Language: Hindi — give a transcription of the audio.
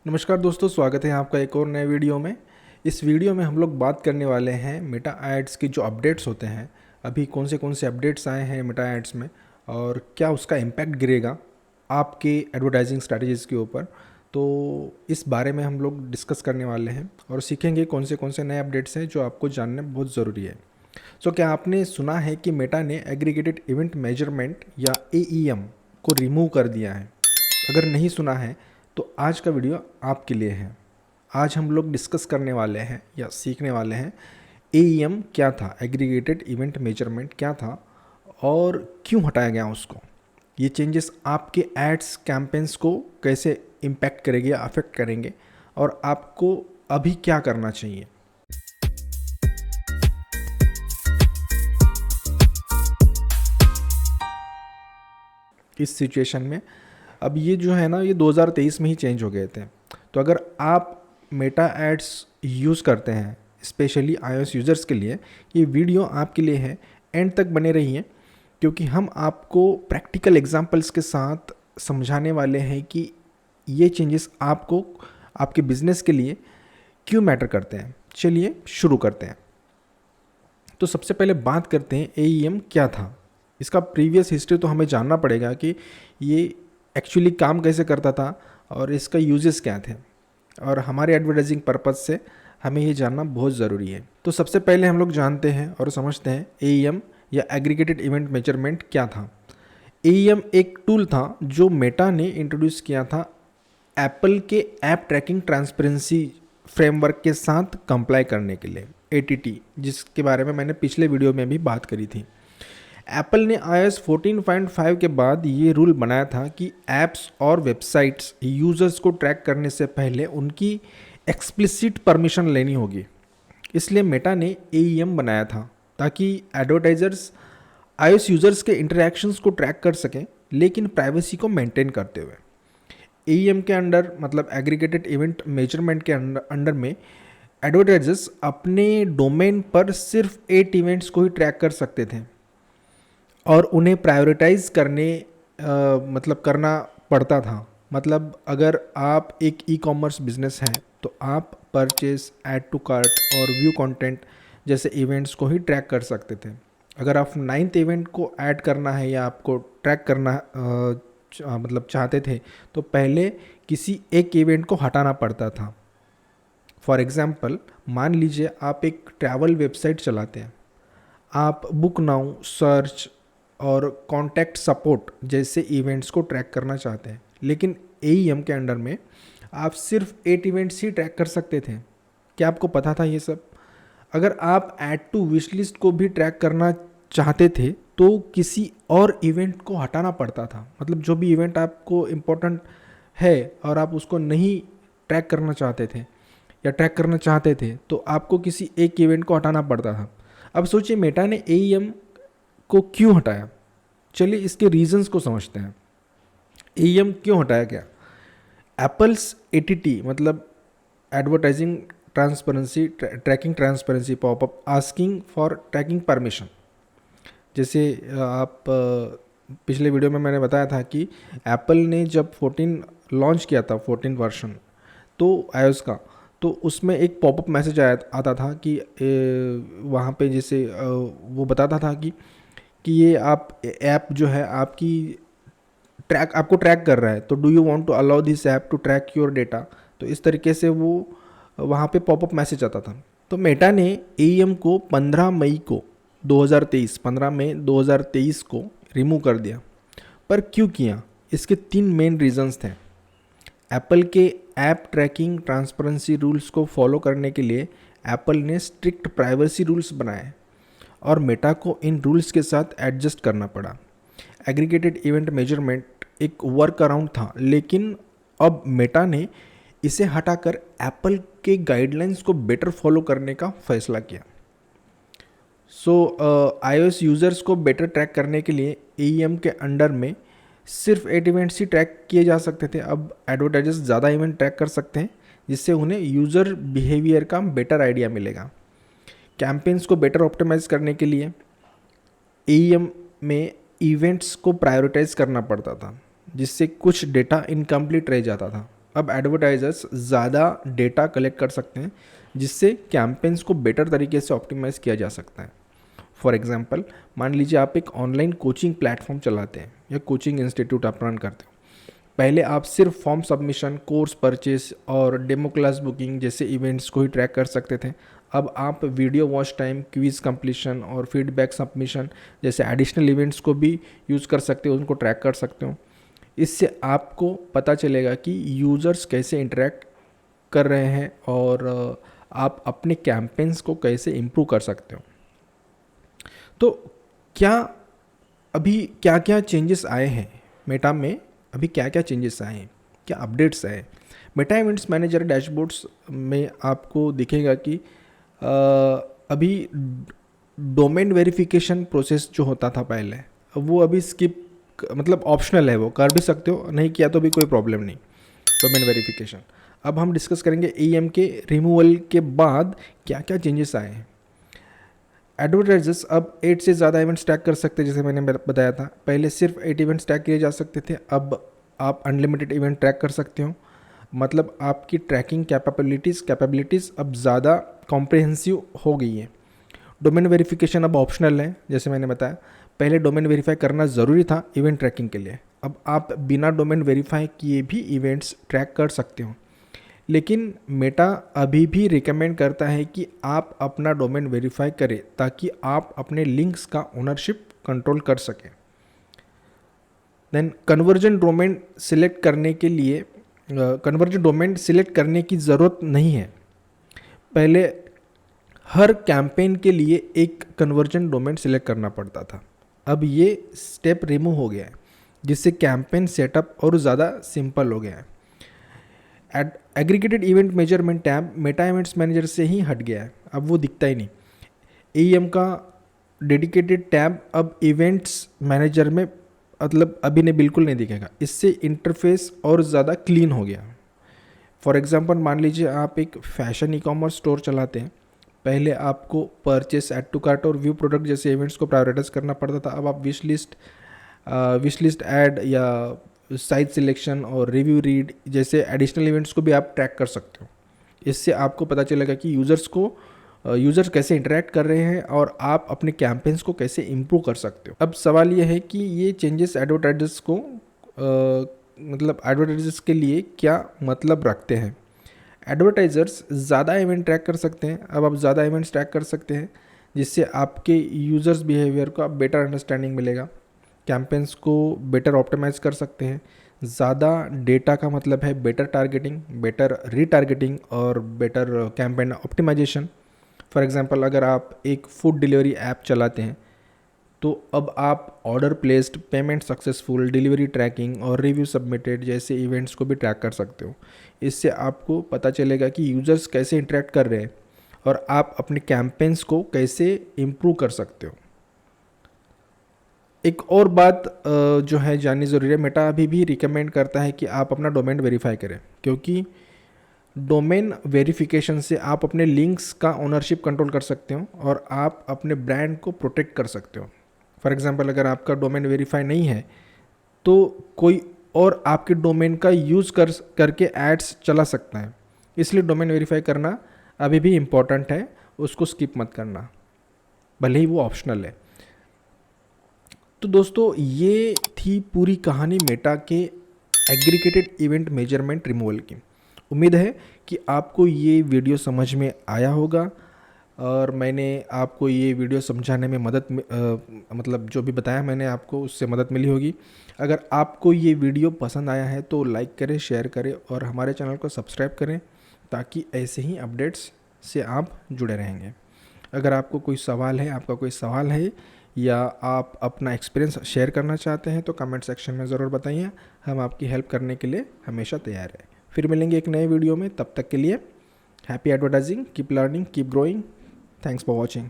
नमस्कार दोस्तों, स्वागत है आपका एक और नए वीडियो में। इस वीडियो में हम लोग बात करने वाले हैं मेटा एड्स की जो अपडेट्स होते हैं। अभी कौन से अपडेट्स आए हैं मेटा एड्स में और क्या उसका इम्पैक्ट गिरेगा आपके एडवर्टाइजिंग स्ट्रैटेजीज़ के ऊपर। तो इस बारे में हम लोग डिस्कस करने वाले हैं और सीखेंगे कौन से नए अपडेट्स हैं जो आपको जानने बहुत ज़रूरी है। क्या आपने सुना है कि मेटा ने एग्रीगेटेड इवेंट मेजरमेंट या AEM को रिमूव कर दिया है? अगर नहीं सुना है तो आज का वीडियो आपके लिए है। आज हम लोग डिस्कस करने वाले हैं या सीखने वाले हैं AEM क्या था, एग्रीगेटेड इवेंट मेजरमेंट क्या था और क्यों हटाया गया उसको। ये चेंजेस आपके एड्स कैंपेन्स को कैसे इम्पैक्ट करेंगे या अफेक्ट करेंगे और आपको अभी क्या करना चाहिए। इस सिचुएशन में अब ये जो है ना, ये 2023 में ही चेंज हो गए थे। तो अगर आप मेटा एड्स यूज़ करते हैं, स्पेशली iOS यूज़र्स के लिए, ये वीडियो आपके लिए है। एंड तक बने रहिए क्योंकि हम आपको प्रैक्टिकल एग्जांपल्स के साथ समझाने वाले हैं कि ये चेंजेस आपको आपके बिजनेस के लिए क्यों मैटर करते हैं। चलिए शुरू करते हैं। तो सबसे पहले बात करते हैं AEM क्या था। इसका प्रीवियस हिस्ट्री तो हमें जानना पड़ेगा कि ये एक्चुअली काम कैसे करता था और इसका यूजेस क्या थे, और हमारे एडवर्टाइजिंग पर्पज़ से हमें ये जानना बहुत ज़रूरी है। तो सबसे पहले हम लोग जानते हैं और समझते हैं AEM या एग्रीगेटेड इवेंट मेजरमेंट क्या था। AEM एक टूल था जो मेटा ने इंट्रोड्यूस किया था एप्पल के ऐप ट्रैकिंग ट्रांसपेरेंसी फ्रेमवर्क के साथ कंप्लाई करने के लिए, ATT, जिसके बारे में मैंने पिछले वीडियो में भी बात करी थी। एप्पल ने iOS 14.5 के बाद ये रूल बनाया था कि ऐप्स और वेबसाइट्स यूज़र्स को ट्रैक करने से पहले उनकी एक्सप्लिसिट परमिशन लेनी होगी। इसलिए मेटा ने AEM बनाया था ताकि एडवर्टाइजर्स iOS यूज़र्स के इंटरैक्शंस को ट्रैक कर सकें, लेकिन प्राइवेसी को मेंटेन करते हुए। AEM के अंडर, मतलब एग्रीगेटेड इवेंट मेजरमेंट के अंडर में, एडवर्टाइजर्स अपने डोमेन पर सिर्फ 8 इवेंट्स को ही ट्रैक कर सकते थे और उन्हें प्रायोरिटाइज करना पड़ता था। मतलब अगर आप एक ई-कॉमर्स बिजनेस है तो आप परचेस, ऐड टू कार्ट और व्यू कंटेंट जैसे इवेंट्स को ही ट्रैक कर सकते थे। अगर आप 9th इवेंट को ऐड करना है या आपको ट्रैक करना चाहते थे तो पहले किसी एक इवेंट को हटाना पड़ता था। फॉर एग्जाम्पल, मान लीजिए आप एक ट्रैवल वेबसाइट चलाते हैं, आप बुक नाउ, सर्च और कॉन्टैक्ट सपोर्ट जैसे इवेंट्स को ट्रैक करना चाहते हैं, लेकिन AEM के अंडर में आप सिर्फ 8 इवेंट्स ही ट्रैक कर सकते थे। क्या आपको पता था ये सब? अगर आप ऐड टू विश लिस्ट को भी ट्रैक करना चाहते थे तो किसी और इवेंट को हटाना पड़ता था। मतलब जो भी इवेंट आपको इम्पोर्टेंट है और आप उसको नहीं ट्रैक करना चाहते थे या ट्रैक करना चाहते थे तो आपको किसी एक इवेंट को हटाना पड़ता था। अब सोचिए मेटा ने AEM को क्यों हटाया। चलिए इसके रीजंस को समझते हैं। AEM क्यों हटाया गया? एप्पल्स ATT, मतलब advertising transparency tracking transparency popup asking for tracking permission. जैसे आप पिछले वीडियो में मैंने बताया था कि एप्पल ने जब 14 लॉन्च किया था, 14 वर्जन तो iOS का, तो उसमें एक पॉपअप मैसेज आता था कि वहाँ पे जैसे वो बताता था कि ये आप ऐप जो है आपको ट्रैक कर रहा है, तो do you want to allow this app to track your data. तो इस तरीके से वो वहाँ पे पॉपअप मैसेज आता था। तो मेटा ने AEM को 15 मई 2023 को रिमूव कर दिया। पर क्यों किया? इसके 3 मेन रीजंस थे। एप्पल के ऐप ट्रैकिंग ट्रांसपेरेंसी रूल्स को फॉलो करने के लिए एप्पल ने स्ट्रिक्ट प्राइवेसी रूल्स बनाए और मेटा को इन रूल्स के साथ एडजस्ट करना पड़ा। एग्रीगेटेड इवेंट मेजरमेंट एक वर्क अराउंड था, लेकिन अब मेटा ने इसे हटाकर एप्पल के गाइडलाइंस को बेटर फॉलो करने का फैसला किया। iOS यूज़र्स को बेटर ट्रैक करने के लिए AEM के अंडर में सिर्फ 8 इवेंट्स ही ट्रैक किए जा सकते थे। अब एडवर्टाइजर्स ज़्यादा इवेंट ट्रैक कर सकते हैं, जिससे उन्हें यूज़र बिहेवियर का बेटर आइडिया मिलेगा। कैंपेन्स को बेटर ऑप्टिमाइज करने के लिए AEM में इवेंट्स को प्रायोरिटाइज करना पड़ता था, जिससे कुछ डेटा इनकम्प्लीट रह जाता था। अब एडवर्टाइजर्स ज़्यादा डेटा कलेक्ट कर सकते हैं जिससे कैंपेन्स को बेटर तरीके से ऑप्टिमाइज़ किया जा सकता है। फॉर एग्जांपल, मान लीजिए आप एक ऑनलाइन कोचिंग प्लेटफॉर्म चलाते हैं या कोचिंग इंस्टीट्यूट आप रन करते हो। पहले आप सिर्फ फॉर्म सबमिशन, कोर्स परचेस और डेमो क्लास बुकिंग जैसे इवेंट्स को ही ट्रैक कर सकते थे। अब आप video watch time, quiz completion और फीडबैक सबमिशन जैसे एडिशनल इवेंट्स को भी यूज़ कर सकते हो, उनको ट्रैक कर सकते हो। इससे आपको पता चलेगा कि यूज़र्स कैसे इंटरेक्ट कर रहे हैं और आप अपने कैंपेन्स को कैसे इम्प्रूव कर सकते हो। तो क्या अभी क्या क्या चेंजेस आए हैं मेटा में, अभी क्या क्या चेंजेस आए हैं, क्या अपडेट्स आए। मेटा इवेंट्स मैनेजर डैशबोर्ड्स में आपको दिखेगा कि अभी डोमेन वेरिफिकेशन प्रोसेस जो होता था पहले, वो अभी स्किप, मतलब ऑप्शनल है, वो कर भी सकते हो, नहीं किया तो भी कोई प्रॉब्लम नहीं। डोमेन वेरिफिकेशन अब हम डिस्कस करेंगे एईएम के रिमूवल के बाद क्या क्या चेंजेस आए हैं। एडवर्टाइजर्स अब 8 से ज़्यादा इवेंट्स टैग कर सकते हैं, जैसे मैंने बताया था। पहले सिर्फ 8 इवेंट्स टैग किए जा सकते थे, अब आप अनलिमिटेड इवेंट ट्रैक कर सकते हो। मतलब आपकी ट्रैकिंग कैपेबिलिटीज़ अब ज़्यादा कॉम्प्रिहेंसिव हो गई है। डोमेन वेरिफिकेशन अब ऑप्शनल है, जैसे मैंने बताया। पहले डोमेन वेरीफाई करना ज़रूरी था इवेंट ट्रैकिंग के लिए, अब आप बिना डोमेन वेरीफाई किए भी इवेंट्स ट्रैक कर सकते हो। लेकिन मेटा अभी भी रिकमेंड करता है कि आप अपना डोमेन वेरीफाई करें ताकि आप अपने लिंक्स का ओनरशिप कंट्रोल कर सकें। देन कन्वर्जन डोमेन सिलेक्ट करने के लिए कन्वर्जन डोमेन सिलेक्ट करने की ज़रूरत नहीं है। पहले हर कैंपेन के लिए एक कन्वर्जन डोमेन सिलेक्ट करना पड़ता था, अब ये स्टेप रिमूव हो गया है, जिससे कैंपेन सेटअप और ज़्यादा सिंपल हो गया है। Aggregated event measurement tab Meta events manager से ही हट गया है, अब वो दिखता ही नहीं। एईएम का डेडिकेटेड टैब अब इवेंट्स मैनेजर में मतलब अभी नहीं, बिल्कुल नहीं दिखेगा। इससे इंटरफेस और ज़्यादा क्लीन हो गया। फॉर एग्जांपल, मान लीजिए आप एक फैशन ई कॉमर्स स्टोर चलाते हैं। पहले आपको परचेस, ऐड टू कार्ट और व्यू प्रोडक्ट जैसे इवेंट्स को प्रायोरिटाइज करना पड़ता था। अब आप विश लिस्ट ऐड या साइट सिलेक्शन और रिव्यू रीड जैसे एडिशनल इवेंट्स को भी आप ट्रैक कर सकते हो। इससे आपको पता चलेगा कि यूज़र्स कैसे इंटरेक्ट कर रहे हैं और आप अपने कैंपेन्स को कैसे इम्प्रूव कर सकते हो। अब सवाल ये है कि ये चेंजेस एडवर्टाइजर्स को मतलब एडवर्टाइजर्स के लिए क्या मतलब रखते हैं। एडवर्टाइजर्स ज़्यादा इवेंट ट्रैक कर सकते हैं, अब आप ज़्यादा इवेंट्स ट्रैक कर सकते हैं, जिससे आपके यूज़र्स बिहेवियर का बेटर अंडरस्टैंडिंग मिलेगा। कैंपेन्स को बेटर ऑप्टिमाइज़ कर सकते हैं। ज़्यादा डेटा का मतलब है बेटर टारगेटिंग, बेटर रीटारगेटिंग और better campaign optimisation. For example, अगर आप एक फूड डिलीवरी ऐप चलाते हैं तो अब आप order placed, payment successful, delivery tracking और रिव्यू सबमिटेड जैसे इवेंट्स को भी ट्रैक कर सकते हो। इससे आपको पता चलेगा कि यूज़र्स कैसे इंटरेक्ट कर रहे हैं और आप अपने कैंपेन्स को कैसे इम्प्रूव कर सकते हो। एक और बात जो है जाननी ज़रूरी है, मेटा अभी भी रिकमेंड करता है कि आप अपना डोमेन वेरीफाई करें, क्योंकि डोमेन वेरिफिकेशन से आप अपने लिंक्स का ओनरशिप कंट्रोल कर सकते हो और आप अपने ब्रांड को प्रोटेक्ट कर सकते हो। फॉर एग्जांपल, अगर आपका डोमेन वेरीफाई नहीं है तो कोई और आपके डोमेन का यूज़ करके एड्स चला सकता है। इसलिए डोमेन वेरीफाई करना अभी भी इम्पॉर्टेंट है, उसको स्किप मत करना, भले ही वो ऑप्शनल है। तो दोस्तों, ये थी पूरी कहानी मेटा के एग्रीगेटेड इवेंट मेजरमेंट रिमूवल की। उम्मीद है कि आपको ये वीडियो समझ में आया होगा और मैंने आपको ये वीडियो समझाने में मतलब जो भी बताया मैंने आपको, उससे मदद मिली होगी। अगर आपको ये वीडियो पसंद आया है तो लाइक करें, शेयर करें और हमारे चैनल को सब्सक्राइब करें, ताकि ऐसे ही अपडेट्स से आप जुड़े रहेंगे। अगर आपको कोई सवाल है, आपका कोई सवाल है या आप अपना एक्सपीरियंस शेयर करना चाहते हैं तो कमेंट सेक्शन में ज़रूर बताइए, हम आपकी हेल्प करने के लिए हमेशा तैयार हैं। फिर मिलेंगे एक नए वीडियो में, तब तक के लिए happy advertising, keep learning, keep growing. Thanks for watching.